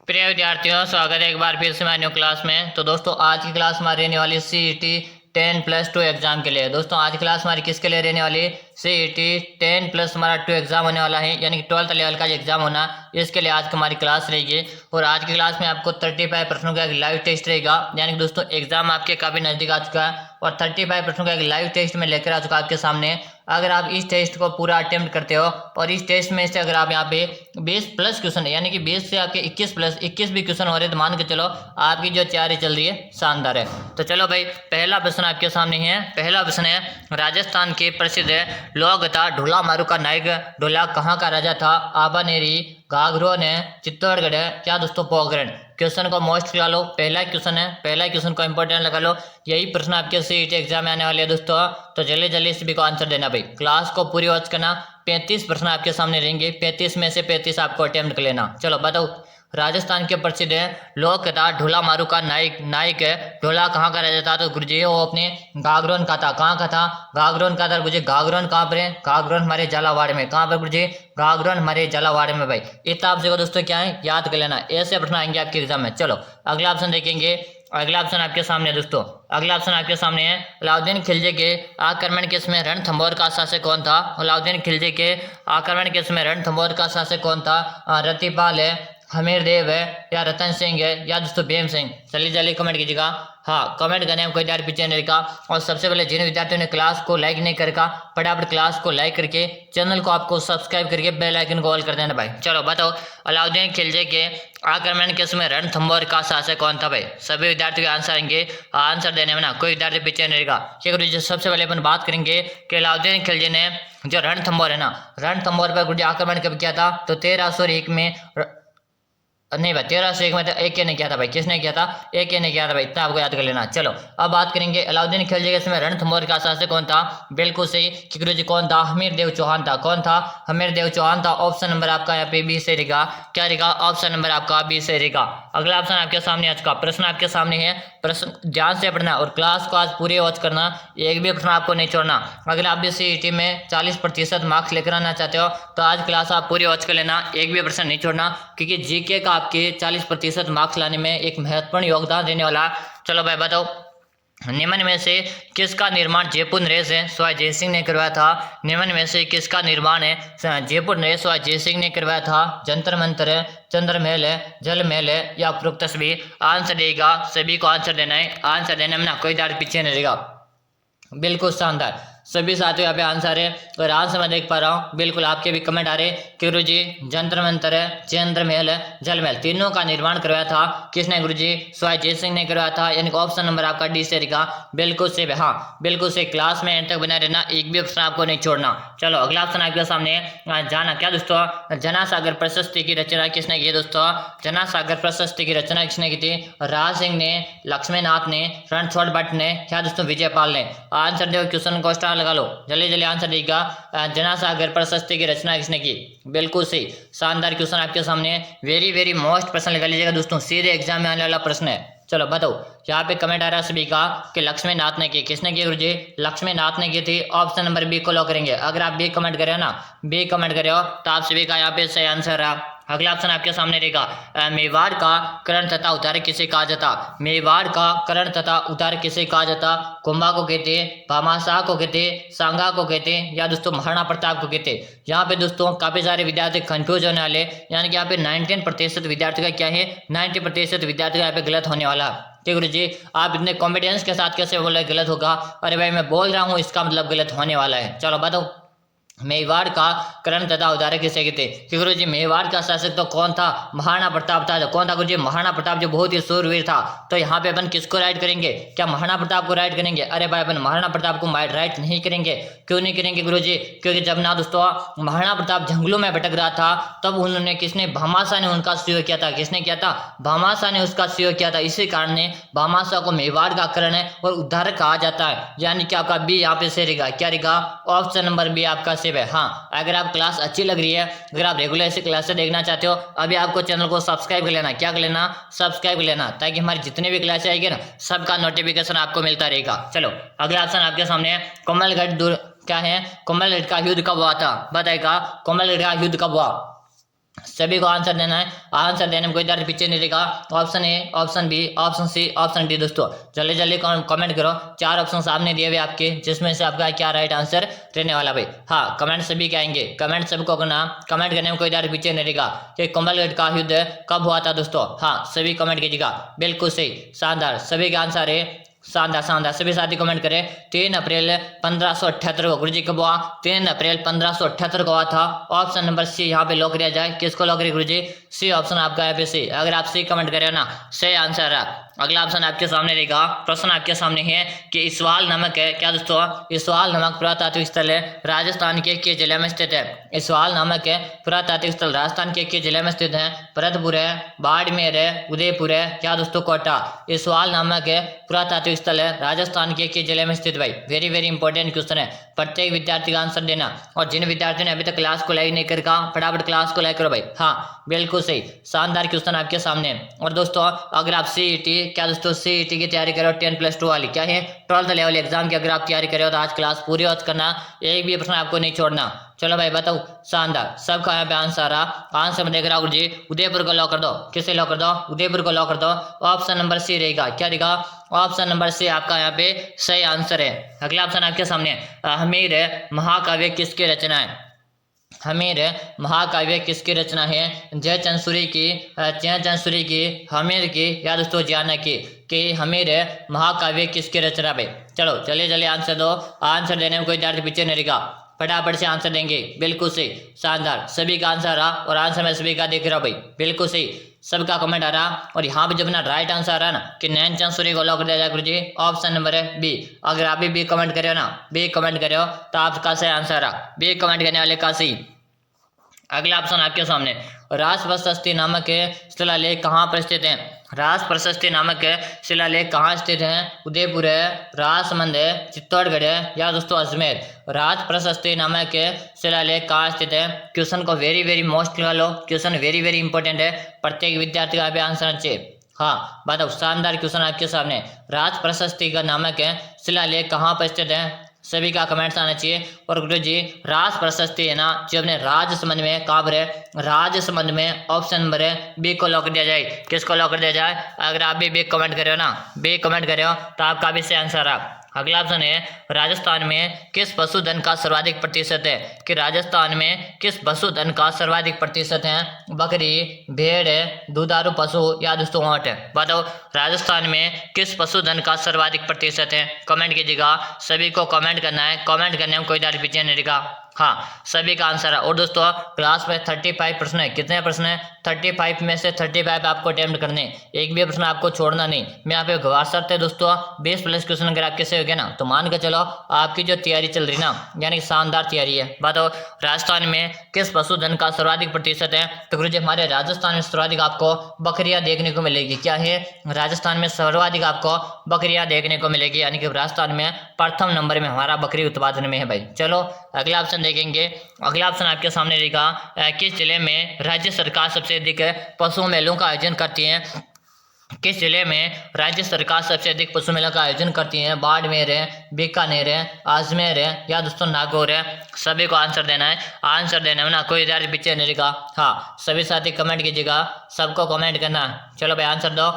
प्रिय विद्यार्थियों, स्वागत है एक बार फिर से हमारी न्यू क्लास में। तो दोस्तों आज की क्लास हमारी रहने वाली CET 10+2 एग्जाम के लिए। दोस्तों आज की क्लास हमारी किसके लिए रहने वाली? CET 10+ हमारा 2 एग्जाम होने वाला है, यानी कि 12th लेवल का एग्जाम होना, इसके लिए आज की हमारी क्लास रहेगी। और आज की क्लास में आपको 35 प्रश्नों का एक लाइव टेस्ट रहेगा, यानी कि दोस्तों एग्जाम आपके काफी नजदीक आ चुका है और 35 प्रश्नों का एक लाइव टेस्ट में लेकर आ चुका आपके सामने। अगर आप इस टेस्ट को पूरा अटेम्प्ट करते हो और इस टेस्ट में से अगर आप यहाँ पे 20+ क्वेश्चन, यानी कि 20 से आपके 21+ भी क्वेश्चन हो रहे, तो मान के चलो आपकी जो तैयारी चल रही है शानदार है। तो चलो भाई, पहला प्रश्न आपके सामने है। पहला प्रश्न है, राजस्थान के प्रसिद्ध लोक कथा ढोला मारू का नायक ढोला कहाँ का राजा था? आबानेरी, घाघरो ने, चित्तौड़गढ़ है या दोस्तों पोखरण? क्वेश्चन को मोस्ट लगा लो, पहला क्वेश्चन है, पहला क्वेश्चन को इंपॉर्टेंट लगा लो। यही प्रश्न आपके CET एग्जाम में आने वाले हैं दोस्तों, तो जल्दी जल्दी सभी को आंसर देना भाई। क्लास को पूरी वॉच करना। 35 प्रश्न आपके सामने रहेंगे, 35 में से 35 आपको अटेम्प्ट कर लेना। चलो बताओ, राजस्थान के प्रसिद्ध है लोक कथा ढोला मारू का नायक है ढोला कहाँ का राजा था? तो गुरुजी वो अपने घाघरोन का था। कहाँ का था? घाघरोन का था गुरुजी। घाघरोन कहाँ पर है? घाघरोन हमारे झालावाड़ में। कहाँ पर गुरुजी? घाघरोन हमारे झालावाड़ में भाई। इतना आप देखो दोस्तों क्या है, याद कर लेना, ऐसे प्रश्न आएंगे आपके एग्जाम में। चलो अगला ऑप्शन देखेंगे। अगला ऑप्शन आपके सामने दोस्तों, अगला ऑप्शन आपके सामने है, अलाउद्दीन खिलजी के आक्रमण के समय रणथंभौर का शासक कौन था? अलाउद्दीन खिलजी के आक्रमण के समय रणथंभौर का शासक कौन था? रतिपाल है, हमीर देव है या रतन सिंह है या दोस्तों भीम सिंह? जल्दी जल्दी कमेंट कीजिएगा। हाँ, कमेंट करने में कोई देर पीछे नहीं रखा। और सबसे पहले जिन विद्यार्थियों ने क्लास को लाइक नहीं करका, फटाफट क्लास को लाइक करके चैनल को आपको सब्सक्राइब करके बेल आइकन को ऑल कर देना भाई। चलो बताओ, अलाउद्दीन खिलजी के आक्रमण के समय रणथंभौर का शासक कौन था भाई? सभी विद्यार्थियों के आंसर आएंगे, आंसर देने में ना कोई विद्यार्थी पीछे नहीं रहेगा। ठीक है, सबसे पहले अपन बात करेंगे कि अलाउद्दीन खिलजी ने जो रणथंभौर है ना, रणथंभौर पर गुरुजी आक्रमण कब किया था? तो 1301 में नहीं भाई, 1301 में तो AK ने किया था भाई। किसने किया था? AK ने किया था भाई। इतना आपको याद कर लेना। चलो अब बात करेंगे अलाउद्दीन खिलजी के समय रणथंभौर का शासक कौन था? बिल्कुल सही कि गुरुजी कौन था? हमीर देव चौहान था। कौन था? हमीर देव चौहान था। ऑप्शन नंबर आपका यहाँ पे बी से रहेगा। क्या रहेगा? ऑप्शन नंबर आपका बी से रहेगा। अगला ऑप्शन आपके सामने आज का प्रश्न आपके सामने है। प्रश्न ध्यान से पढ़ना और क्लास को आज पूरी वॉच करना, एक भी प्रश्न आपको नहीं छोड़ना। अगर आप भी CET में 40% मार्क्स लेकर आना चाहते हो तो आज क्लास आप पूरी वॉच कर लेना, एक भी प्रश्न नहीं छोड़ना, क्योंकि GK का आपके 40% मार्क्स लाने में एक महत्वपूर्ण योगदान देने वाला। चलो भाई बताओ, निम्न में से किसका निर्माण जयपुर नरेश है स्वाई जय सिंह ने करवाया था? निम्न में से किसका निर्माण है जयपुर नरेश स्वाई जय सिंह ने करवाया था? जंतर मंतर है, चंद्र महल है, जल महल है या उपरोक्त तस्वीर? आंसर देगा, सभी को आंसर देना है। आंसर देने में ना कोई दार पीछे नहीं रहेगा। बिल्कुल शानदार, सभी साथियों यहाँ पे आंसर है और आंसर मैं देख पा रहा हूँ। बिल्कुल आपके भी कमेंट आ रहे कि गुरुजी जंतर मंतर है, चंद्र महल है, जल महल, तीनों का निर्माण करवाया था किसने? गुरुजी स्वाई जय सिंह ने करवाया था, यानी कि ऑप्शन नंबर आपका डी से रहेगा। बिल्कुल से हाँ, बिल्कुल से। क्लास में एंड तक बना रहना, एक भी ऑप्शन आपको नहीं छोड़ना। चलो अगला ऑप्शन आपके सामने है, जाना क्या दोस्तों? जनासागर प्रशस्ति की रचना किसने की दोस्तों? जनासागर प्रशस्ति की रचना किसने की थी? राज सिंह ने, लक्ष्मीनाथ ने, रणछोड़ भट्ट ने या दोस्तों विजयपाल ने? आंसर दो, क्वेश्चन को स्टार लगा लो, जल्दी जल्दी आंसर देगा। जनासागर प्रशस्ति की रचना किसने की? बिल्कुल सही, शानदार क्वेश्चन आपके सामने। वेरी वेरी मोस्ट प्रश्न लगा लीजिएगा दोस्तों, सीधे एग्जाम में आने वाला प्रश्न है। चलो बताओ, यहाँ पे कमेंट आ रहा है सभी का कि लक्ष्मीनाथ ने की। किसने की गुरुजी? लक्ष्मीनाथ ने की थी। ऑप्शन नंबर बी को लॉक करेंगे। अगर आप बी कमेंट करे ना, बी कमेंट करे हो तो आप सभी का यहाँ पे सही आंसर है। अगला ऑप्शन आपके सामने रहेगा, मेवाड़ का करण तथा उतार किसे कहा जाता? मेवाड़ का करण तथा उतार किसे कहा जाता? कुंभा को कहते, भामाशाह को कहते, सांगा को कहते या दोस्तों महाराणा प्रताप को कहते? यहाँ पे दोस्तों काफी सारे विद्यार्थी कंफ्यूज होने वाले, यानी कि यहाँ पे 19% विद्यार्थी का क्या है, 90% विद्यार्थी का यहाँ पे गलत होने वाला। ठीक गुरु जी, आप इतने कॉन्फिडेंस के साथ कैसे बोल रहे गलत होगा? अरे भाई मैं बोल रहा हूँ, इसका मतलब गलत होने वाला है। चलो बताओ, मेवाड़ का करण तथा उदार किसे कहते? कि गुरु जी मेवाड़ का शासक तो कौन था? महाराणा प्रताप था। कौन था गुरु जी? महाराणा प्रताप, जो बहुत ही सूरवीर था। तो यहाँ पे अपन किसको राइट करेंगे? क्या महाराणा प्रताप को राइट करेंगे? अरे भाई अपन महाराणा प्रताप को राइट नहीं करेंगे। क्यों नहीं करेंगे गुरु जी? क्योंकि जब ना दोस्तों महाराणा प्रताप जंगलों में भटक रहा था, तब उन्होंने किसने? भामाशाह ने उनका सहयोग किया था। किसने किया था? भामाशाह ने उसका सहयोग किया था। इसी कारण ने भामाशाह को मेवाड़ का करण है और उद्धार कहा जाता है, यानी कि आपका बी यहाँ पे से रहेगा। क्या रहेगा? ऑप्शन नंबर बी आपका है। हाँ, अगर आप क्लास अच्छी लग रही है, अगर आप रेगुलर ऐसी क्लासेस देखना चाहते हो, अभी आपको चैनल को सब्सक्राइब कर लेना। क्या कर लेना? सब्सक्राइब कर लेना, ताकि हमारी जितनी भी क्लासेस आएगी ना, सबका नोटिफिकेशन आपको मिलता रहेगा। चलो अगला ऑप्शन आपके सामने है, कोमलगढ़ दूर क्या है? कोमलगढ़ का युद्ध कब हुआ था? बताएगा, कोमलगढ़ का युद्ध कब हुआ? सभी को आंसर देना है। आंसर देने में कोई दर्द पीछे नहीं रहेगा। Option A, option B, option C, option D. दोस्तों जल्दी जल्दी कमेंट करो। 4 ऑप्शन सामने दिए हुए आपके, जिसमें से आपका क्या राइट आंसर रहने वाला भाई। हाँ, कमेंट सभी के आएंगे, कमेंट सबको करना। कमेंट करने में कोई दर्द पीछे नहीं रहेगा कि कुंभलगढ़ का युद्ध कब हुआ था दोस्तों। हाँ, सभी कमेंट कीजिएगा। बिल्कुल सही, शानदार, सभी का आंसर है। शानदार शानदार, सभी साथी कमेंट करें। 3 अप्रैल 1578 को गुरुजी कब हुआ? 3 अप्रैल 1578 को हुआ था। ऑप्शन नंबर सी यहाँ पे लॉक किया जाए। किसको लॉक करें गुरुजी? सी ऑप्शन आपका यहाँ पे सी। अगर आप सी कमेंट करें ना, सही आंसर है। अगला ऑप्शन आपके सामने रहेगा। प्रश्न आपके सामने है कि इसवाल नामक है क्या दोस्तों? इसवाल नामक पुरातात्विक स्थल है राजस्थान के किस जिले में स्थित है? इसवाल नामक है पुरातात्विक स्थल राजस्थान के किस जिले में स्थित है? भरतपुर है, बाड़मेर है, उदयपुर है, क्या दोस्तों कोटा? इसवाल नामक है पुरातात्विक स्थल है राजस्थान के किस जिले में स्थित? भाई वेरी वेरी इंपॉर्टेंट क्वेश्चन है, प्रत्येक विद्यार्थी का आंसर देना। और जिन विद्यार्थियों ने अभी तक क्लास को लाइक नहीं करका, फटाफट क्लास को लाइक करो भाई। हाँ बिल्कुल सही, शानदार क्वेश्चन आपके सामने। और दोस्तों अगर आप सीईटी, क्या दोस्तों सीईटी की तैयारी करो 10+2 वाली, क्या है 12th लेवल एग्जाम की अगर आप तैयारी करो तो आज क्लास पूरी वॉच करना, एक भी प्रश्न आपको नहीं छोड़ना। चलो भाई बताओ, शानदार, सबका यहाँ पे आंसर आ रहा। आंसर में देख रहा हूँ जी, उदयपुर को लॉक कर दो। किसे लॉक कर दो? उदयपुर को लॉक कर दो। ऑप्शन नंबर सी रहेगा, क्या रहेगा? ऑप्शन नंबर सी आपका यहाँ पे सही आंसर है। अगला ऑप्शन आपके सामने, हमीर महाकाव्य किसकी रचना है? हमीर महाकाव्य किसकी रचना है? जयचंद सूरी की, जयचंद सूरी की, हमीर की, या दोस्तों जियाना की? कि हमीर महाकाव्य किसकी रचना पे? चलो चलिए जल्दी आंसर दो। आंसर देने में कोई दर्द पीछे नहीं रहेगा, फटाफट से आंसर देंगे। बिल्कुल सही, शानदार, सभी का आंसर रहा। और आंसर मैं सभी का देख रहा हूँ भाई, बिल्कुल सही, सबका कमेंट आ रहा। और यहाँ पे जब ना राइट आंसर आ रहा है ना कि नैनचंद सूरी को लॉक कर दिया जाए गुरुजी, ऑप्शन नंबर है बी। अगर आप भी बी कमेंट करे हो ना, बी कमेंट करे हो तो आपका सही आंसर रहा, बी कमेंट करने वाले का सही। अगला ऑप्शन आपके सामने, राज प्रशस्ति नामक शिलालेख कहाँ पर स्थित है? राज प्रशस्ति नामक शिलालेख कहाँ स्थित है? उदयपुर है, राजसमंद है, चित्तौड़गढ़ है, या दोस्तों अजमेर? राज प्रशस्ति नामक शिलालेख कहाँ स्थित है? क्वेश्चन को वेरी वेरी मोस्ट लगा लो, क्वेश्चन वेरी वेरी इंपॉर्टेंट है, प्रत्येक विद्यार्थी का भी आंसर चाहिए। हाँ बताओ, शानदार क्वेश्चन आपके सामने, राज प्रशस्ति का नामक शिलालेख कहाँ पर स्थित है? सभी का कमेंट्स आना चाहिए। और गुरु जी राज प्रशस्ति है ना जो अपने राजसमंद में, कहाँ पर है? राजसमंद में। ऑप्शन नंबर है बी को लॉक कर दिया जाए। किसको लॉक कर दिया जाए? अगर आप भी बी कमेंट करे हो ना, बी कमेंट करे हो तो आपका भी सही आंसर आ। अगला ऑप्शन है, राजस्थान में किस पशुधन का सर्वाधिक प्रतिशत है? कि राजस्थान में किस पशुधन का सर्वाधिक प्रतिशत है? बकरी, भेड़ है, दुधारू पशु, या दोस्तों ऊंट है? बताओ राजस्थान में किस पशुधन का सर्वाधिक प्रतिशत है? कमेंट कीजिएगा, सभी को कमेंट करना है। कमेंट करने में कोई दाल पीछे नहीं रहेगा। हाँ सभी का आंसर है। और दोस्तों क्लास में 35 प्रश्न है। कितने प्रश्न है? 35 में से 35 आपको अटेम्प्ट करने, एक भी प्रश्न आपको छोड़ना नहीं। मैं यहाँ पे गवार सकते हैं दोस्तों 20+ क्वेश्चन अगर आपके से हो गया ना, तो मान के चलो आपकी जो तैयारी चल रही ना, यानी शानदार तैयारी है। बताओ राजस्थान में किस पशुधन का सर्वाधिक प्रतिशत है? तो गुरुजी हमारे राजस्थान में सर्वाधिक आपको बकरियां देखने को मिलेगी। क्या है? राजस्थान में सर्वाधिक आपको बकरियां देखने को मिलेगी, यानी कि राजस्थान में प्रथम नंबर में हमारा बकरी उत्पादन में है भाई। चलो अगला ऑप्शन देखेंगे। अगला ऑप्शन आपके सामने रहेगा, किस जिले में राज्य सरकार सबसे अधिक पशु मेलों का आयोजन करती है? किस जिले में राज्य सरकार सबसे अधिक पशु मेलों का आयोजन करती है? बाड़मेर है, बीकानेर है, अजमेर है, या दोस्तों नागौर है? सभी को आंसर देना है। आंसर देने में ना कोई इधर पीछे नहीं रहेगा। हाँ सभी साथी कमेंट कीजिएगा, सबको कमेंट करना है। चलो भाई आंसर दो,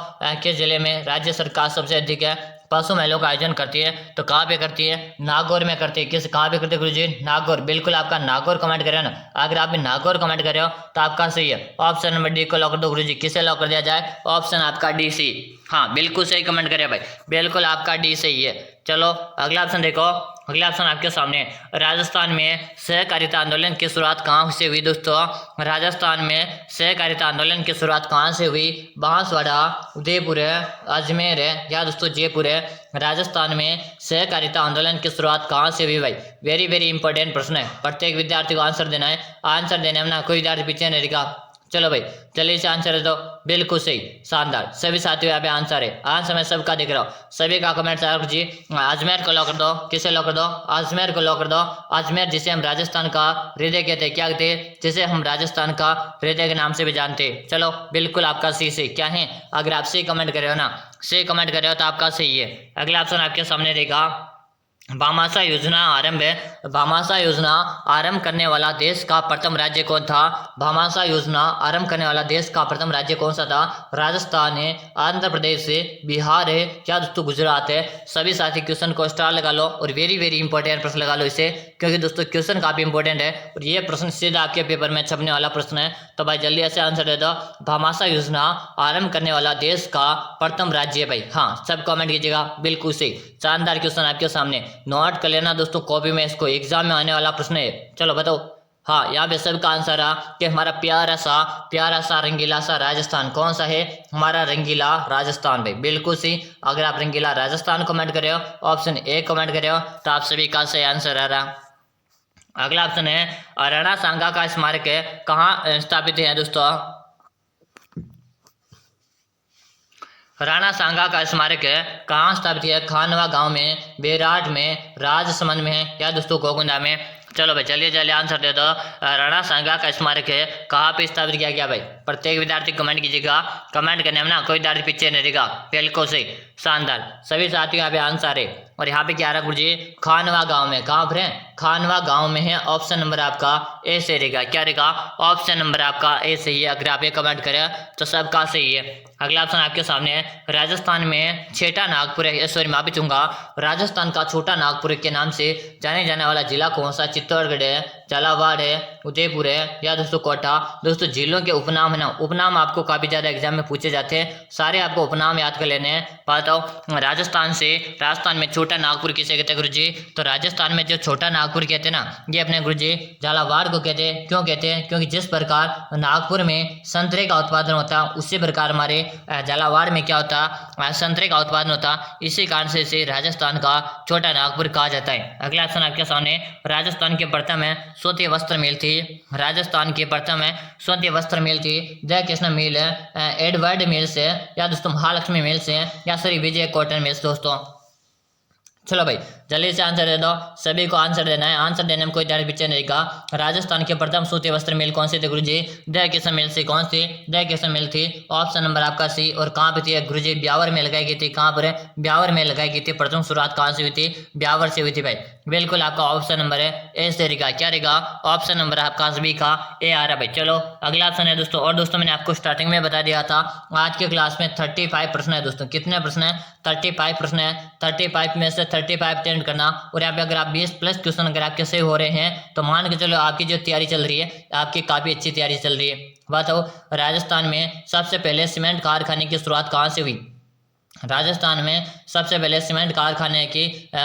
किस जिले में राज्य सरकार सबसे अधिक है पशु मेलों का आयोजन करती है? तो कहाँ पे करती है? नागौर में करती है। किस कहाँ पे करती है गुरुजी? नागौर। बिल्कुल आपका नागौर कमेंट करे ना, अगर आप भी नागौर कमेंट करे हो तो आपका सही है। ऑप्शन नंबर डी को लॉक कर दो गुरुजी। किसे लॉक कर दिया जाए? ऑप्शन आपका डी सी। हाँ बिल्कुल सही कमेंट करे भाई, बिल्कुल आपका डी सही है। चलो अगला ऑप्शन देखो। अगला ऑप्शन आपके सामने, राजस्थान में सहकारिता आंदोलन की शुरुआत कहाँ से हुई दोस्तों? राजस्थान में सहकारिता आंदोलन की शुरुआत कहाँ से हुई? बांसवाड़ा, उदयपुर है, अजमेर है, या दोस्तों जयपुर है? राजस्थान में सहकारिता आंदोलन की शुरुआत कहाँ से हुई भाई? वेरी वेरी इंपॉर्टेंट प्रश्न है, प्रत्येक विद्यार्थी को आंसर देना है। आंसर देने में ना कोई विद्यार्थी पीछे नहीं रहेगा। चलो भाई जल्दी से आंसर दे दो। बिल्कुल सही, शानदार, सभी साथियों यहाँ पे आंसर है। आंसर मैं सबका देख रहा हूँ, सभी का कमेंट आया जी। अजमेर को लॉक कर दो। किसे लॉक कर दो? अजमेर को लॉक कर दो। अजमेर जिसे हम राजस्थान का हृदय कहते हैं, क्या कहते हैं? जिसे हम राजस्थान का हृदय के नाम से भी जानते हैं। चलो बिल्कुल आपका सी से क्या है? अगर आप सही कमेंट कर रहे हो ना, सही कमेंट कर रहे हो तो आपका सही है। अगला ऑप्शन आपके सामने रहेगा, भामाशाह योजना आरंभ है। भामाशाह योजना आरंभ करने वाला देश का प्रथम राज्य कौन था? भामाशाह योजना आरंभ करने वाला देश का प्रथम राज्य कौन सा था? राजस्थान है, आंध्र प्रदेश है, बिहार है, क्या दोस्तों गुजरात है? सभी साथी क्वेश्चन को स्टार लगा लो और वेरी वेरी इंपॉर्टेंट प्रश्न लगा लो इसे, क्योंकि दोस्तों क्वेश्चन काफी इंपॉर्टेंट है और ये प्रश्न सीधा आपके पेपर में छपने वाला प्रश्न है। तो भाई जल्दी से आंसर दे दो। भामाशाह योजना आरंभ करने वाला देश का प्रथम राज्य भाई, हाँ सब कमेंट कीजिएगा, बिल्कुल सही। शानदार क्वेश्चन आपके सामने, नोट कर लेना दोस्तों कॉपी में, इसको एग्जाम में आने वाला प्रश्न है। चलो बताओ। हाँ यहाँ पे सबका आंसर आ कि हमारा प्यारा सा रंगीला सा राजस्थान कौन सा है? हमारा रंगीला राजस्थान भाई, बिल्कुल सही। अगर आप रंगीला राजस्थान कमेंट करे हो, ऑप्शन ए कमेंट करे हो, तो आप सभी का सही आंसर आ रहा। अगला ऑप्शन है राणा सांगा का स्मारक है कहाँ स्थापित है दोस्तों? राणा सांगा का स्मारक है कहाँ स्थापित है? खानवा गांव में, बेराट में, राजसमंद में, या दोस्तों गोकुंडा में? चलो भाई चलिए जल्दी आंसर दे दो। राणा सांगा का स्मारक है कहाँ पे स्थापित किया गया भाई? प्रत्येक विद्यार्थी कमेंट कीजिएगा, कमेंट करने में ना कोई विद्यार्थी पीछे नहीं रहेगा, बिल्कुल सही, शानदार। सभी साथियों यहाँ पे आंसर है। और यहाँ पे क्या रहा गुरुजी? खानवा गांव में। कहाँ पर है? खानवा गांव में है। ऑप्शन नंबर आपका ए सही रहेगा। क्या रहेगा? ऑप्शन नंबर आपका ए सही है। अगर आप ये कमेंट करें तो सबका सही है। अगला ऑप्शन आपके सामने है राजस्थान में छोटा नागपुर है, सॉरी माफी चाहूंगा, राजस्थान का छोटा नागपुर के नाम से जाने जाने वाला जिला कौन सा? चित्तौड़गढ़ है, झालावाड़ है, उदयपुर है, या दोस्तों कोटा? दोस्तों जिलों के उपनाम है ना, उपनाम आपको काफी ज्यादा एग्जाम में पूछे जाते हैं, सारे आपको उपनाम याद कर लेने हैं। बताओ राजस्थान में छोटा नागपुर किसे कहते हैं गुरुजी? तो राजस्थान में जो छोटा नागपुर कहते हैं ना, ये अपने गुरुजी झालावाड़ को कहते हैं। क्यों कहते हैं? क्योंकि जिस प्रकार नागपुर में संतरे का उत्पादन होता है, उसी प्रकार हमारे झालावाड़ में क्या होता है? संतरे का उत्पादन होता। इसी कारण से इसे राजस्थान का छोटा नागपुर कहा जाता है। अगला ऑप्शन आपके सामने, राजस्थान के प्रथम है सूती वस्त्र मिल थी। राजस्थान के प्रथम है सूती वस्त्र मिल थी। जय कृष्ण मिल है, एडवर्ड मिल्स है, या दोस्तों महालक्ष्मी मिल्स है, या श्री विजय कॉटन मिल्स दोस्तों? चलो भाई जल्दी से आंसर दे दो, सभी को आंसर देना है, आंसर देने में कोई ज्यादा पीछे नहीं का। राजस्थान के प्रथम सूती वस्त्र मिल कौन सी थी गुरुजी? जय किशन मिल से कौन सी? जय किशन मिल थी। ऑप्शन नंबर आपका सी। और कहाँ पे थी गुरुजी? ब्यावर में लगाई गई थी। कहाँ पर है? ब्यावर में लगाई गई थी। प्रथम शुरुआत कहाँ से हुई थी? ब्यावर से हुई थी भाई, बिल्कुल आपका ऑप्शन नंबर है ए से रहेगा। क्या रहेगा? ऑप्शन नंबर आपका सभी का ए आ रहा भाई। चलो अगला ऑप्शन है दोस्तों। और दोस्तों मैंने आपको स्टार्टिंग में बता दिया था आज के क्लास में 35 प्रश्न है दोस्तों। कितने प्रश्न है? 35 प्रश्न है। 35 में से 35 अटेंड करना। और यहाँ पे अगर आप 20+ क्वेश्चन अगर आपके सही हो रहे हैं तो मान के चलो आपकी जो तैयारी चल रही है, आपकी काफी अच्छी तैयारी चल रही है। बताओ राजस्थान में सबसे पहले सीमेंट कारखाने की शुरुआत कहाँ से हुई? राजस्थान में सबसे पहले सीमेंट कारखाने की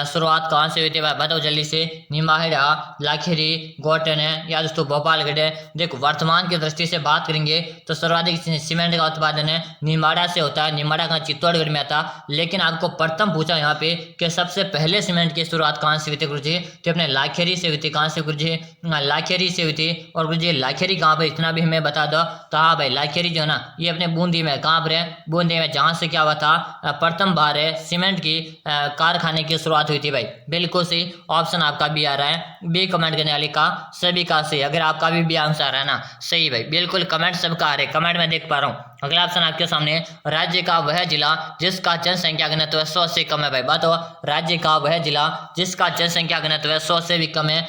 शुरुआत कहाँ से हुई थी? बताओ जल्दी से। निमाहिड़ा, लाखेरी, गोटन है, या दोस्तों भोपालगढ़ है? देखो वर्तमान की दृष्टि से बात करेंगे तो सर्वाधिक सीमेंट का उत्पादन है निमाड़ा से होता है। निमाड़ा का चित्तौड़गढ़ में आता। लेकिन आपको प्रथम पूछा यहाँ पे कि सबसे पहले सीमेंट की शुरुआत कहाँ से हुई थी गुरुजी? तो अपने लाखेरी से हुई थी। कहाँ से गुरुजी? लाखेरी से हुई थी। और गुरुजी लाखेरी कहाँ पर, इतना भी हमें बता दो। तो हाँ भाई लाखेरी जो है ना, ये अपने बूंदी में, कहाँ पर है? बूंदी में, जहाँ से क्या हुआ था प्रथम बार है सीमेंट की कारखाने की शुरुआत हुई थी भाई, बिल्कुल सही। ऑप्शन आपका बी आ रहा है, बी कमेंट करने वाले का सभी का सही। अगर आपका भी बी आंसर आ रहा है ना, सही भाई, बिल्कुल कमेंट सबका आ रहे, कमेंट में देख पा रहा हूँ। अगला ऑप्शन आपके सामने, राज्य का वह जिला जिसका जनसंख्या घनत्व 100 से कम है भाई। बात हो, राज्य का वह जिला जिसका जनसंख्या घनत्व 100 से भी कम है।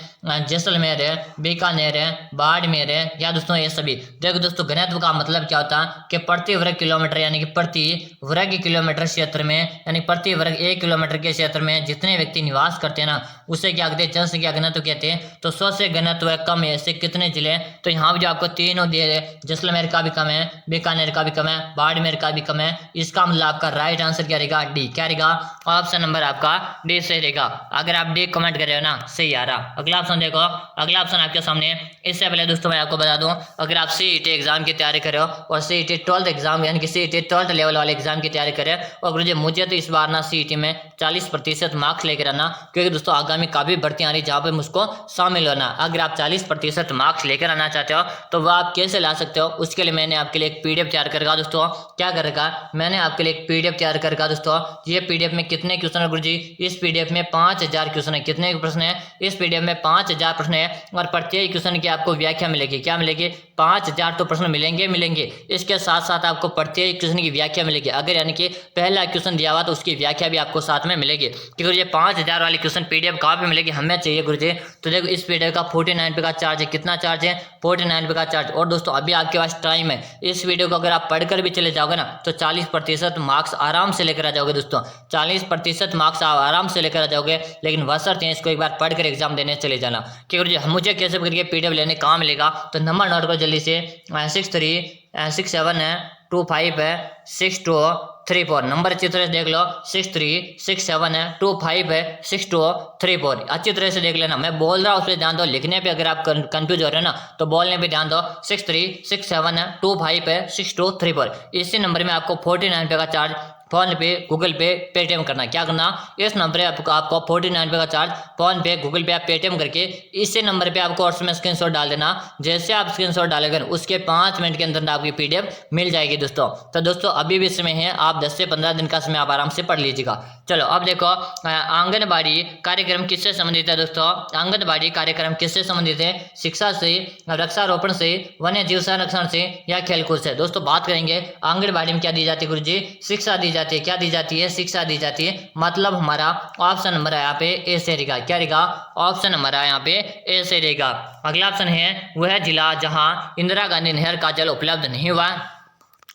जैसलमेर है, बीकानेर है, बाड़मेर है, या दोस्तों ये सभी? देखो दोस्तों घनत्व का मतलब क्या होता है कि प्रति वर्ग किलोमीटर, यानी कि प्रति वर्ग किलोमीटर क्षेत्र में, यानी प्रति वर्ग 1 किलोमीटर के क्षेत्र में जितने व्यक्ति निवास करते हैं ना, उसे क्या कहते हैं? जनसंख्या घनत्व कहते हैं। तो 100 से घनत्व कम है, ऐसे कितने जिले? तो यहाँ जो आपको तीनों दिए है, जैसलमेर का भी कम है, बीकानेर का भी कम है, बाड़मेर का भी कम है। इसका मतलब आपका राइट आंसर क्या रहेगा? डी। क्या रहेगा? ऑप्शन नंबर आपका डी सही रहेगा। अगर आप डी कमेंट कर रहे हो ना, सही आ रहा। अगला ऑप्शन देखो, अगला ऑप्शन आपके सामने। इससे पहले दोस्तों मैं आपको बता दूं, अगर आप सीईटी एग्जाम की तैयारी कर रहे हो और सीईटी 12th एग्जाम यानी कि सीईटी 12th लेवल वाले एग्जाम की तैयारी करें, और मुझे तो इस बार ना सीईटी में 40% मार्क्स लेकर आना, क्योंकि दोस्तों आगामी काफी भर्तियां आ रही जहाँ पे मुझको शामिल होना। अगर आप 40% मार्क्स लेकर आना चाहते हो तो वह आप कैसे ला सकते हो, उसके लिए मैंने आपके लिए एक PDF तैयार तैयार कर रखा दोस्तों, क्या कर रखा, मैंने आपके लिए एक पीडीएफ तैयार कर रखा दोस्तों। ये पीडीएफ में कितने क्वेश्चन है गुरुजी, इस पीडीएफ में 5000 क्वेश्चन है। कितने प्रश्न है इस पीडीएफ में, 5000 प्रश्न है, और प्रत्येक क्वेश्चन की आपको व्याख्या मिलेगी। क्या मिलेगी, 5000 तो प्रश्न मिलेंगे। इसके साथ साथ आपको प्रत्येक क्वेश्चन की व्याख्या मिलेगी। अगर यानी कि पहला क्वेश्चन दिया हुआ तो उसकी व्याख्या भी आपको साथ में मिलेगी। कि गुरुजी 5000 वाली क्वेश्चन पीडीएफ कहाँ पे मिलेगी, हमें चाहिए गुरुजी। तो देखो इस पीडीएफ का 49 रुपये का चार्ज है। कितना चार्ज है, 49 रुपये का चार्ज। और दोस्तों अभी आपके पास टाइम है, इस वीडियो को अगर आप पढ़कर भी चले जाओगे ना तो 40% मार्क्स आराम से लेकर आ जाओगे दोस्तों। 40% मार्क्स आप आराम से लेकर आ जाओगे, लेकिन बशर्ते इसको एक बार पढ़कर एग्जाम देने चले जाना। कि गुरुजी मुझे कैसे करके पीडीएफ लेने कहाँ मिलेगा, तो नंबर नोट करो जल्दी से, 6367 है 25 है 6234 नंबर अच्छी तरह से देख लो। 6367 है 25 है 6234 अच्छी तरह से देख लेना। मैं बोल रहा हूँ उस पर ध्यान दो, लिखने पे अगर आप कंफ्यूज हो रहे हो ना तो बोलने पे ध्यान दो। 6367 है 25 है 6234 इसी नंबर में आपको 49 रुपये का चार्ज फोन पे, गूगल पे, पेटीएम करना। क्या करना, इस नंबर पे आपको 49 रुपये का चार्ज फोन पे, गूगल पे, आप पेटीएम करके इसी नंबर पे आपको व्हाट्सएप में स्क्रीनशॉट डाल देना। जैसे आप स्क्रीनशॉट डालेंगे उसके 5 मिनट के अंदर आपकी पीडीएफ मिल जाएगी दोस्तों। तो दोस्तों अभी भी समय है, आप 10 से 15 दिन का समय आप आराम से पढ़ लीजिएगा। चलो अब देखो, आंगनबाड़ी कार्यक्रम किससे संबंधित है दोस्तों। आंगनबाड़ी कार्यक्रम किससे संबंधित है, शिक्षा से, वृक्षारोपण से, वन्य जीव संरक्षण से या खेलकूद से। दोस्तों बात करेंगे आंगनबाड़ी में क्या दी जाती है गुरुजी, शिक्षा दी जाती है। क्या दी जाती है, शिक्षा दी जाती है। मतलब हमारा ऑप्शन नंबर है यहाँ पे ए से रहेगा। क्या रहेगा, ऑप्शन नंबर है यहाँ पे ए से रहेगा। अगला ऑप्शन है वह जिला जहां इंदिरा गांधी नहर का जल उपलब्ध नहीं हुआ।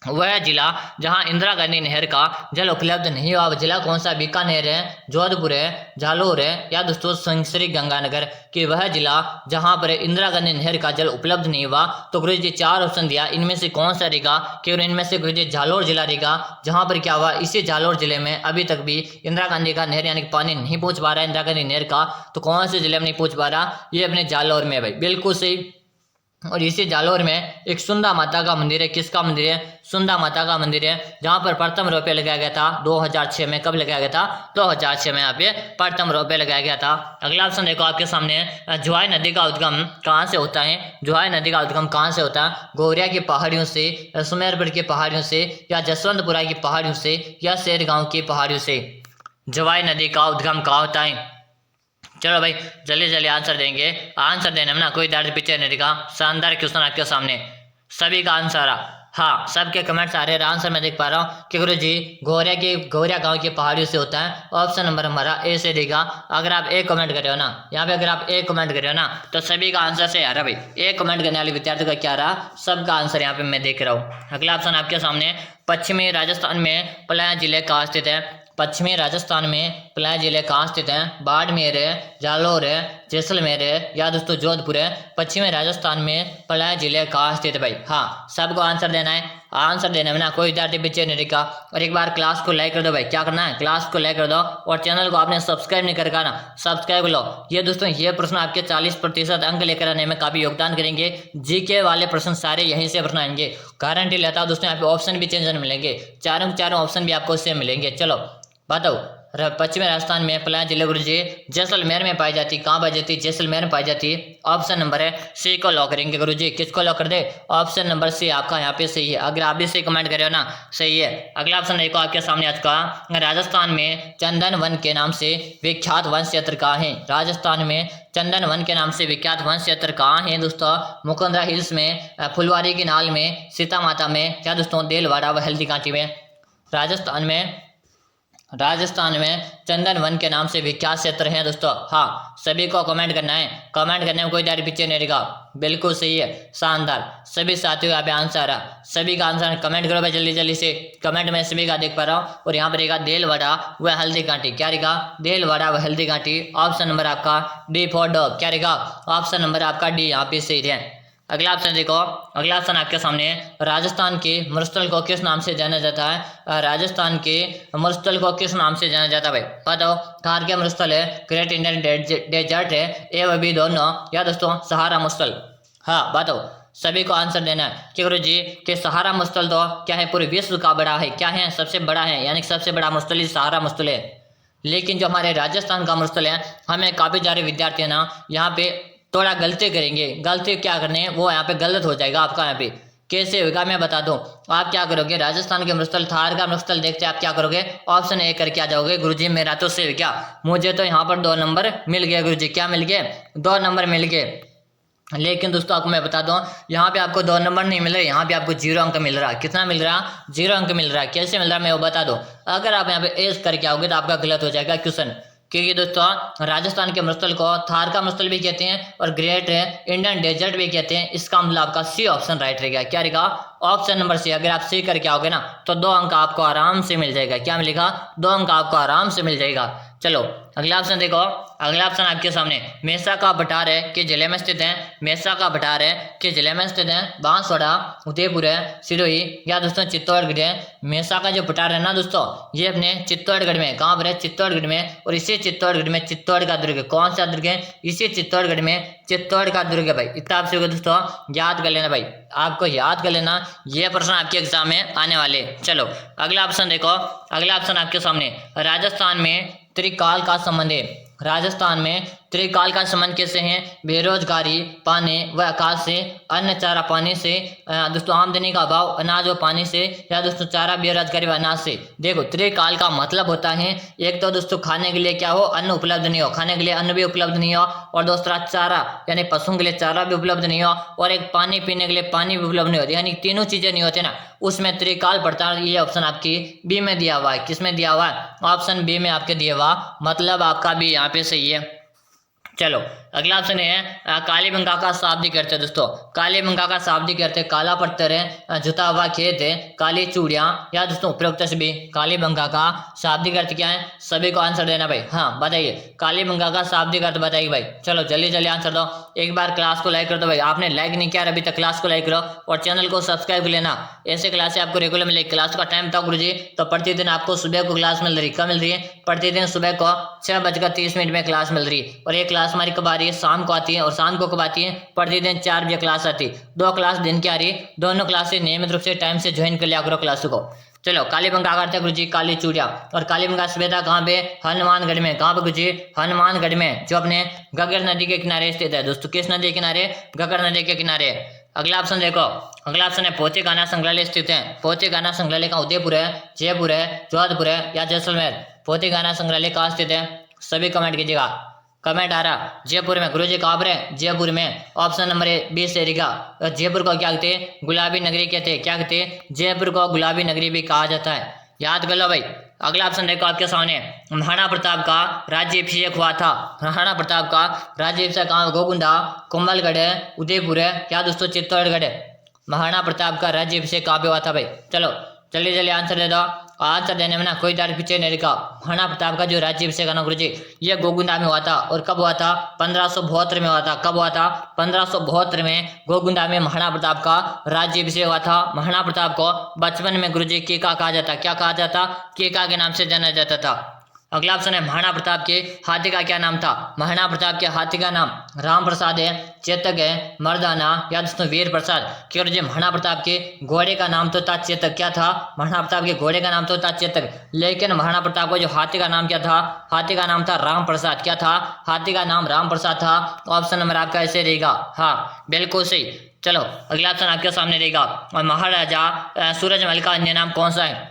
वह जिला जहां इंदिरा गांधी नहर का जल उपलब्ध नहीं हुआ, जिला कौन सा, बीकानेर है, जोधपुर है, जालोर है या दोस्तों श्री गंगानगर। कि वह जिला जहां पर इंदिरा गांधी नहर का जल उपलब्ध नहीं हुआ। तो गुरुजी 4 ऑप्शन दिया, इनमें से कौन सा रहेगा, कि इनमें से गुरुजी जालोर जिला रहेगा। जहां पर क्या हुआ, इसी जालोर जिले में अभी तक भी इंदिरा गांधी का नहर यानी कि पानी नहीं पहुंच पा रहा है इंदिरा गांधी नहर का। तो कौन से जिले में नहीं पहुंच पा रहा, ये अपने जालोर में है भाई, बिल्कुल सही। और इसी जालोर में एक सुंदा माता का मंदिर है। किसका मंदिर है, सुंदा माता का मंदिर है, जहां पर प्रथम रोपे लगाया गया था 2006 में। कब लगाया गया था, 2006 में यहाँ पे प्रथम रोपे लगाया गया था। अगला ऑप्शन देखो आपके सामने, जुआई नदी का उद्गम कहाँ से होता है। जुआई नदी का उद्गम कहाँ से होता है, गौरिया की पहाड़ियों से, सुमेरपुर की पहाड़ियों से या जसवंतपुरा की पहाड़ियों से या शेरगांव की पहाड़ियों से। जुआई नदी का उद्गम कहाँ होता है। चलो भाई जल्दी जल्दी आंसर देंगे। आंसर देने में ना कोई दर्द पीछे नहीं दिखा। शानदार क्वेश्चन आपके सामने, सभी का आंसर आ, हाँ सबके कमेंट्स आ रहे हैं। आंसर मैं देख पा रहा हूँ कि गुरुजी गौरिया गांव की पहाड़ियों से होता है। ऑप्शन नंबर हमारा ए से देगा। अगर आप ए कमेंट कर रहे हो ना, यहाँ पे अगर आप ए कमेंट कर रहे हो ना तो सभी का आंसर से आ रहा भाई। ए कमेंट करने वाले विद्यार्थियों का क्या रहा, सबका आंसर यहाँ पे मैं देख रहा हूँ। अगला ऑप्शन आपके सामने, पश्चिमी राजस्थान में पलाया जिले कहाँ स्थित है। पश्चिमी राजस्थान में पलाया जिले कहाँ स्थित हैं, बाड़मेर है, जालोर है, जैसलमेर है या दोस्तों जोधपुर है। पश्चिमी राजस्थान में पलाया जिले कहाँ स्थित है भाई। हाँ सबको आंसर देना है। आंसर देने में ना कोई विद्यार्थी पीछे नहीं रखा। और एक बार क्लास को लाइक कर दो भाई। क्या करना है, क्लास को लाइक कर दो और चैनल को आपने सब्सक्राइब नहीं करके ना सब्सक्राइब लो। ये दोस्तों ये प्रश्न आपके 40% अंक लेकर आने में काफी योगदान करेंगे। जीके वाले प्रश्न सारे यहीं से प्रश्न आएंगे, गारंटी लेता हूँ दोस्तों। यहाँ पे ऑप्शन भी चेंज मिलेंगे, चारों ऑप्शन भी आपको इससे मिलेंगे। चलो बताओ, पश्चिमी राजस्थान में पलाया जिले गुरुजी जैसलमेर में पाई जाती। कहाँ पाई जाती, जैसलमेर में पाई जाती। ऑप्शन नंबर है सी को लॉक करेंगे गुरुजी। किसको लॉक कर दे, ऑप्शन नंबर सी आपका यहाँ पे सही है। अगर आप भी सही कमेंट कर रहे हो ना, सही है। अगला ऑप्शन देखो आपके सामने आज का, राजस्थान में चंदन वन के नाम से विख्यात वन क्षेत्र कहाँ है। राजस्थान में चंदन वन के नाम से विख्यात वन क्षेत्र कहाँ है दोस्तों। मुकुंदरा हिल्स में, फुलवारी की नाल में, सीता माता में क्या दोस्तों देलवाड़ा व हल्दी घाटी में। राजस्थान में चंदन वन के नाम से विख्यात क्षेत्र हैं दोस्तों। हाँ सभी को कमेंट करना है, कमेंट करने में कोई दारी पीछे नहीं रहेगा, बिल्कुल सही है, शानदार। सभी साथियों यहाँ पे आंसर आ, सभी का आंसर कमेंट करो भाई जल्दी जल्दी से। कमेंट में सभी का देख पा रहा हूँ। और यहाँ पर रहेगा देलवाड़ा व हल्दी घाटी। क्या रहेगा, देलवाड़ा व हल्दी घाटी। ऑप्शन नंबर आपका डी फॉर डॉग। क्या रहेगा, ऑप्शन नंबर आपका डी यहाँ पे सही है। अगला ऑप्शन देखो, अगला ऑप्शन आपके सामने, राजस्थान के मरुस्थल को किस नाम से जाना जाता है। राजस्थान के मरुस्थल को किस नाम से जाना जाता है भाई, बताओ। कहाँ के मरुस्थल है, ग्रेट इंडियन डेजर्ट है, ए व बी दोनों या दोस्तों सहारा मरुस्थल। हाँ बताओ, सभी को आंसर देना है कि गुरुजी के सहारा मरुस्थल तो क्या है, पूरे विश्व का बड़ा है, क्या है, सबसे बड़ा है, यानी सबसे बड़ा मरुस्थल ही सहारा मरुस्थल है। लेकिन जो हमारे राजस्थान का मरुस्थल है, हमें काफी सारे विद्यार्थी है ना यहाँ पे थोड़ा गलती करेंगे। गलती क्या करनी है, वो यहाँ पे गलत हो जाएगा आपका। यहाँ पे कैसे होगा मैं बता दूं। आप क्या करोगे, राजस्थान के मरुस्थल थार का मरुस्थल देखते आप क्या करोगे, ऑप्शन ए करके आ जाओगे। गुरुजी मेरा तो सही हो गया, मुझे तो यहाँ पर 2 नंबर मिल गए गुरुजी। क्या मिल गए, 2 नंबर मिल गए। लेकिन दोस्तों आपको मैं बता दूं, यहाँ पे आपको 2 नंबर नहीं मिल रहे, यहाँ पे आपको 0 अंक मिल रहा। कितना मिल रहा, 0 अंक मिल रहा। कैसे मिल रहा मैं वो बता दूं। अगर आप यहाँ पे एस करके आओगे तो आपका गलत हो जाएगा क्वेश्चन, क्योंकि दोस्तों राजस्थान के मरुस्थल को थार का मरुस्थल भी कहते हैं और ग्रेट इंडियन डेजर्ट भी कहते हैं। इसका मतलब आपका सी ऑप्शन राइट रहेगा। क्या रहेगा, ऑप्शन नंबर सी। अगर आप सी करके आओगे ना तो 2 अंक आपको आराम से मिल जाएगा। क्या मिलेगा, 2 अंक आपको आराम से मिल जाएगा। चलो अगला ऑप्शन देखो। अगला ऑप्शन आपके सामने, मेसा का भटार है किस जिले में स्थित है। मेसा का भटार है किस जिले में स्थित है। बांसवाड़ा, उदयपुर है, सिरोही या दोस्तों चित्तौड़गढ़ है। मेसा का जो भटार है ना दोस्तों, ये अपने चित्तौड़गढ़ में, कहाँ पर है, चित्तौड़गढ़ में। और इसी चित्तौड़गढ़ में चित्तौड़ का दुर्ग, कौन सा दुर्ग है, इसी चित्तौड़गढ़ में चित्तौड़ का दुर्ग है भाई। इतना आपसे दोस्तों याद कर लेना भाई, आपको याद कर लेना, ये प्रश्न आपके एग्जाम में आने वाले। चलो अगला ऑप्शन देखो। अगला ऑप्शन आपके सामने, राजस्थान में त्रिकाल का संबंध है। राजस्थान में त्रिकाल का संबंध कैसे है, बेरोजगारी, पानी व आकाश से, अन्न चारा पानी से, दोस्तों आमदनी का अभाव अनाज व पानी से, या दोस्तों चारा बेरोजगारी व अनाज से। देखो त्रिकाल का मतलब होता है, एक तो दोस्तों खाने के लिए क्या हो, अन्न उपलब्ध नहीं हो, खाने के लिए अन्न भी उपलब्ध नहीं हो, और दूसरा चारा यानी पशुओं के लिए चारा भी उपलब्ध नहीं हो, और एक पानी पीने के लिए पानी भी उपलब्ध नहीं होती, यानी तीनों चीजें नहीं होती ना, उसमें त्रिकाल पड़ता है। ये ऑप्शन आपकी बी में दिया हुआ है। किस में दिया हुआ है, ऑप्शन बी में आपके दिया हुआ, मतलब आपका भी यहाँ पे सही है। चलो अगला ऑप्शन है, कालीबंगा का शाब्दिक अर्थ है दोस्तों। कालीबंगा का शाब्दिक अर्थ है, काला पत्थर है, जुता हुआ खेत है, काली चूड़ियां, या दोस्तों उपरोक्त सभी। कालीबंगा का शाब्दिक अर्थ क्या है, सभी को आंसर देना भाई। हाँ बताइए, कालीबंगा का शाब्दिक अर्थ बताइए भाई। चलो जल्दी जल्दी आंसर दो। एक बार क्लास को लाइक कर दो भाई, आपने लाइक नहीं किया अभी तक, क्लास को लाइक करो और चैनल को सब्सक्राइब कर लेना। ऐसे क्लास आपको रेगुलर मिलेगी। क्लास का टाइम था गुरुजी, तो प्रतिदिन आपको सुबह को क्लास मिल रही, कब मिल रही है, प्रतिदिन सुबह को 6:30 में क्लास मिल रही है। और एक क्लास हमारी कब आ रही है, शाम को आती है। और शाम को कब आती है, प्रतिदिन 4 बजे क्लास आती है। 2 क्लास दिन की आ रही है, दोनों क्लासेस नियमित रूप से टाइम से ज्वाइन कर लिया करो क्लास को। चलो कालीबंगा का अर्थ है गुरुजी काली चूड़िया। और कालीबंगा सभ्यता कहाँ पे, हनुमानगढ़ में। कहाँ पे गुरुजी, हनुमानगढ़ में, जो अपने घग्गर नदी के किनारे स्थित है दोस्तों। किस नदी के किनारे, घग्गर नदी के किनारे। अगला ऑप्शन देखो। अगला ऑप्शन है, पोथीखाना संग्रहालय स्थित है। पोथीखाना संग्रहालय का उदयपुर है, जयपुर है, जोधपुर है, या जैसलमेर। पोथीखाना संग्रहालय कहाँ स्थित है, सभी कमेंट कीजिएगा। कमेंट आ रहा, जयपुर में। गुरुजी कहाँ पर है, जयपुर में। ऑप्शन नंबर 20 रहेगा। जयपुर को क्या कहते हैं, गुलाबी नगरी कहते हैं। क्या कहते हैं, जयपुर को गुलाबी नगरी भी कहा जाता है। याद कर लो भाई। अगला ऑप्शन देखो आपके सामने, महाराणा प्रताप का राज्याभिषेक हुआ था। महाराणा प्रताप का राज्याभिषेक कहाँ, गोगुंडा, कुंभलगढ़ है, उदयपुर है, या दोस्तों चित्तौड़गढ़ है। महाराणा प्रताप का राज्याभिषेक कहाँ पे हुआ था भाई। चलो जल्दी जल्दी आंसर दे दो। आंसर देने में ना कोई दाढ़ पीछे नहीं रखा। महाराणा प्रताप का जो राज्याभिषेक है ना गुरुजी, ये गोगुंडा में हुआ था। और कब हुआ था, 1572 में हुआ था। कब हुआ था, 1572 में गोगुंडा में महाराणा प्रताप का राज्याभिषेक हुआ था। महाराणा प्रताप को बचपन में गुरुजी केका कहा जाता। क्या कहा जाता, केका के नाम से जाना जाता था। अगला ऑप्शन है, महाराणा प्रताप के हाथी का क्या नाम था। महाराणा प्रताप के हाथी का नाम राम प्रसाद है, चेतक है, मर्दाना, या दोस्तों वीर प्रसाद। क्यों जी, महाराणा प्रताप के घोड़े का नाम तो था चेतक। क्या था, महाराणा प्रताप के घोड़े का नाम तो था चेतक, लेकिन महाराणा प्रताप को जो हाथी का नाम क्या था, हाथी का नाम था राम प्रसाद। क्या था, हाथी का नाम राम प्रसाद था। ऑप्शन नंबर आपका ऐसे रहेगा, हाँ बिल्कुल सही। चलो अगला ऑप्शन आपके सामने रहेगा, और महाराजा सूरजमल का अन्य नाम कौन सा है।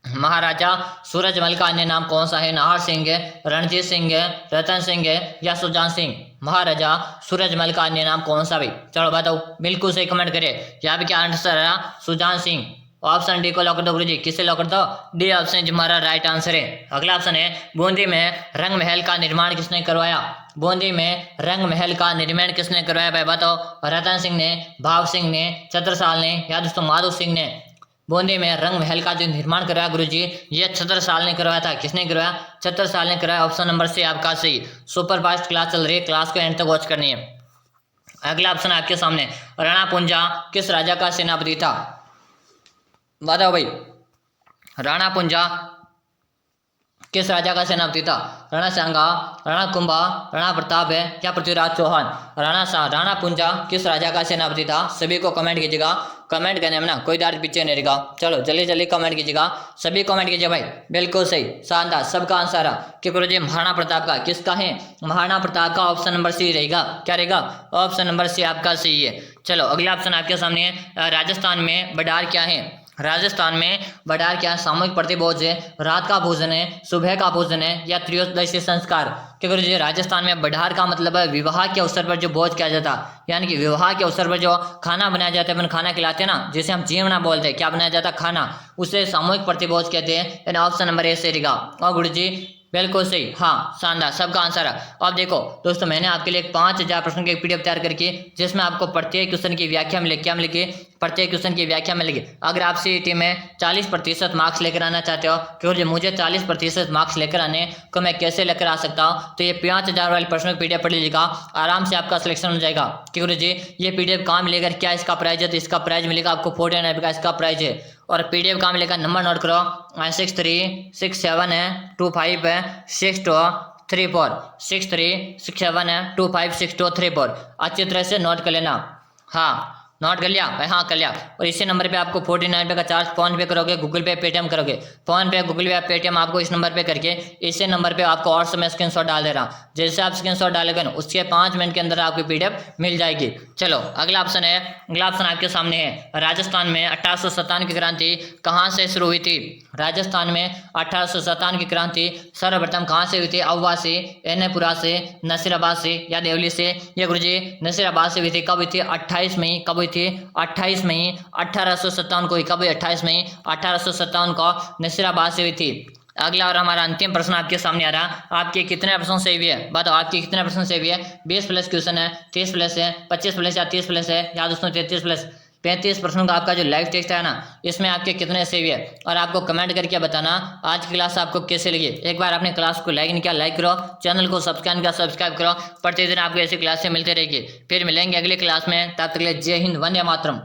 महाराजा सूरजमल का अन्य नाम कौन सा है, नाहर सिंह है, रणजीत सिंह है, रतन सिंह है, या सुजान सिंह। महाराजा सूरजमल का अन्य नाम कौन सा भाई, चलो बताओ, बिल्कुल सही कमेंट करिए। यहाँ पे क्या आंसर है, सुजान सिंह। ऑप्शन डी को लॉक कर दो गुरुजी। किसे लॉक कर दो, डी ऑप्शन हमारा राइट आंसर है। अगला ऑप्शन है, बूंदी में रंग महल का निर्माण किसने करवाया। बूंदी में रंग महल का निर्माण किसने करवाया भाई, बताओ। रतन सिंह ने, भाव सिंह ने, छत्रसाल ने, या दोस्तों माधो सिंह ने। बूंदी में रंग महल का जो निर्माण करवाया गुरुजी, ये छत्रसाल ने करवाया था। किसने करवाया, छत्रसाल ने करवाया। ऑप्शन नंबर से आपका सही। सुपर फास्ट क्लास चल रही है, क्लास को एंड तक वॉच करनी है। अगला ऑप्शन आपके सामने, रणपुंजा किस राजा का सेनापति था, बताओ भाई। रणपुंजा किस राजा का सेनापति था? राणा सांगा, राणा कुंभा, राणा प्रताप है या पृथ्वीराज चौहान? राणा पुंजा किस राजा का सेनापति था? सभी को कमेंट कीजिएगा। कमेंट करने में ना कोई दार पीछे नहीं रहेगा। चलो जल्दी जल्दी कमेंट कीजिएगा, सभी कमेंट कीजिए भाई। बिल्कुल सही, शानदार, सबका आंसर है कि गुरुजी महाराणा प्रताप का। किसका है? महाराणा प्रताप का। ऑप्शन नंबर सी रहेगा। क्या रहेगा? ऑप्शन नंबर सी आपका सही है। चलो अगला ऑप्शन आपके सामने है, राजस्थान में बडार क्या है? राजस्थान में बडार क्या है? सामूहिक प्रतिभोज है, रात का भोजन है, सुबह का भोजन है या त्रयोदशी संस्कार? क्या करो जी, राजस्थान में बडार का मतलब है विवाह के अवसर पर जो भोज किया जाता, यानी कि विवाह के अवसर पर जो खाना बनाया जाता है, अपन खाना खिलाते हैं ना, जिसे हम जीवना बोलते हैं, क्या बनाया जाता है? खाना, उसे सामूहिक प्रतिभोज कहते हैं। यानी ऑप्शन नंबर ए से रहेगा। और गुरु जी बिल्कुल सही, हाँ शानदार, सबका आंसर है। अब देखो दोस्तों, मैंने आपके लिए 5000 प्रश्न की एक पीडीएफ तैयार करके, जिसमें आपको प्रत्येक क्वेश्चन की व्याख्या मिलेगी। क्या मिलेगी? प्रत्येक क्वेश्चन की व्याख्या मिलेगी। अगर आप सीईटी में 40% मार्क्स लेकर आना चाहते हो, क्योंकि मुझे 40% मार्क्स लेकर आने को मैं कैसे लेकर आ सकता हूँ, तो ये 5000 वाली प्रश्नों की पीडीएफ पढ़ लीजिएगा, आराम से आपका सिलेक्शन हो जाएगा। क्योंकि जी ये पीडीएफ कहाँ मिलेगा, क्या इसका प्राइस है? तो इसका प्राइस मिलेगा आपको 49 का इसका प्राइस है। और पीडीएफ कहाँ मिलेगा? नंबर नोट करो, 6367 है 25 है 6234, 6367 है 256234। अच्छी तरह से नोट कर लेना। हाँ नोट कर लिया भाई? हाँ कर लिया। और इसी नंबर पे आपको 49 रुपये का चार्ज फोन पे करोगे, गूगल पे, पेटीएम करोगे। फोन पे, गूगल पे, पेटीएम आपको इस नंबर पे करके, इसी नंबर पे आपको और समय स्क्रीनशॉट डाल दे रहा। जैसे आप स्क्रीनशॉट डालेंगे ना, उसके 5 मिनट के अंदर आपकी पीडीएफ मिल जाएगी। चलो अगला ऑप्शन है, अगला ऑप्शन आपके सामने है, राजस्थान में 1857 की क्रांति कहाँ से शुरू हुई थी? राजस्थान में 1857 की क्रांति सर्वप्रथम कहाँ से हुई थी? अववा से, एनेपुरा से, नसीराबाद से या देवली से? ये गुरुजी नसीराबाद से हुई थी। कब हुई थी? 28 मई। कब हुई थी? 28 मई 1857 को। कब हुई? 28 मई 1857 को नसीराबाद से हुई थी। अगला और हमारा अंतिम प्रश्न आपके सामने आ रहा। आपके कितने प्रश्न सही हुए है? बताओ आपके कितने प्रश्न सही हुए है? 20 प्लस क्वेश्चन है, 30 प्लस है, 25 प्लस या 30 प्लस है, या दोस्तों 33 प्लस 35 प्रश्नों का आपका जो लाइव टेस्ट है ना, इसमें आपके कितने सही है? और आपको कमेंट करके बताना आज की क्लास आपको कैसे लगी। एक बार अपने क्लास को लाइक नहीं किया, लाइक करो, चैनल को सब्सक्राइब किया, सब्सक्राइब करो। प्रतिदिन आपको ऐसी क्लासें मिलती रहेगी। फिर मिलेंगे अगली क्लास में, तब तक के लिए जय हिंद, वंदे मातरम।